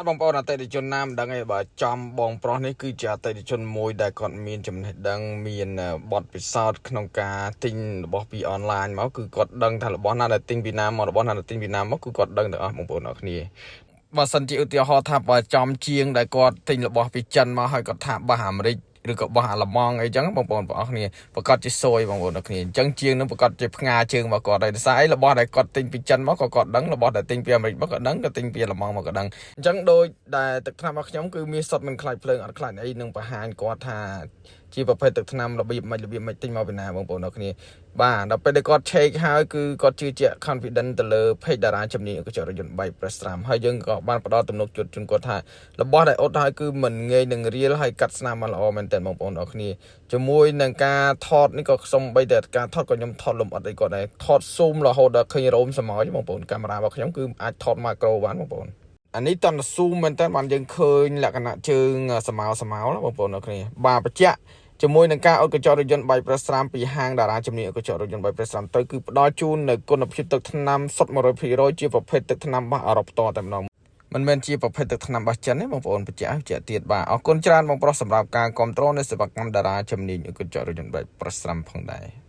បងប្អូនអតិថិជនណាមដឹងឯបើចំបងប្រុសនេះគឺជាអតិថិជនមួយដែលគាត់មានចំណេះដឹងមានបទពិសោធន៍ក្នុងការទិញរបស់ពីអនឡាញមកគឺគាត់ដឹងថារបស់ណាដែលទិញពីណាមករបស់ណាដែលទិញពីណាមកគឺគាត់ដឹងទាំងអស់បងប្អូនអរគ្នាបើសិនជាឧទាហរណ៍ថាបើចំជាងដែលគាត់ទិញរបស់ពីចិនមកហើយគាត់ថាបោះអាមេរិកឬក៏បោះអាល្លឺម៉ង់អីចឹងបងប្អូនបងប្អូនគ្នាប្រកាសជាសួយបងប្អូនគ្នាអញ្ចឹងជាងនឹងប្រកាសជាផ្ងាជើងមកគាត់ហើយដោយសារអីរបស់ដែលគាត់ទិញពីចិនមកក៏គាត់ដឹងរបស់ដែលទិញពីអាមេរិកមកក៏ដឹងក៏ទិញពីអាល្លឺម៉ង់មកក៏ដឹងអញ្ចឹងដោយដែលទឹកថ្នាំរបស់ខ្ញុំគឺមានសុទ្ធមិនខ្លាចភ្លើងអត់ខ្លាចអីនឹងបង្ហាញគាត់ថាជាប្រភេទទឹកថ្នាំរបៀបមិនទិញមកពីណាបងប្អូនអរគ្នាបាទដល់ពេលដែលគាត់ check ហើយគឺគាត់ជឿជាក់ confident ទៅលើ page តារាជំនាញកញ្ចក់រថយន្ត Bike Press 5ហើយយើងក៏បានផ្ដល់ទំនុកចិត្តជូនគាត់ថារបស់ដែលអត់ហើយគឺមិនងាយនឹងរៀលហើយកាត់ស្នាមមកល្អមែនទែនបងប្អូនអរគ្នាជាមួយនឹងការថតនេះក៏ខ្ញុំបីតែការថតក៏ខ្ញុំថតលំអិតអីគាត់ដែរថត zoom រហូតដល់ឃើញរោមសមោចបងប្អូនកាមេរ៉ារបស់ខ្ញុំគឺអាចថត macro បានបងប្អូនអានេះតន់ zoom មែនតើបានយើងឃើញលក្ខណៈជើងសមោណាបងប្អូនអរគ្នាបាទបញ្ជាក់ជាមួយនឹងការអត់កញ្ចក់រថយន្ត Bike Press 5ពីហាងតារាជំនាញអត់កញ្ចក់រថយន្ត Bike Press 5ទៅគឺផ្ដល់ជូននៅគុណភាពទឹកថ្នាំសុទ្ធ 100% ជាប្រភេទទឹកថ្នាំរបស់អឺរ៉ុបតតែម្ដងមិនមែនជាប្រភេទទឹកថ្នាំរបស់ចិនទេបងប្អូនបញ្ជាក់ទៀតបាទអរគុណច្រើនបងប្រុសសម្រាប់ការគ្រប់គ្រងនៃសេវាកម្មតារាជំនាញអត់កញ្ចក់រថយន្ត Bike Press 5ផងដែរ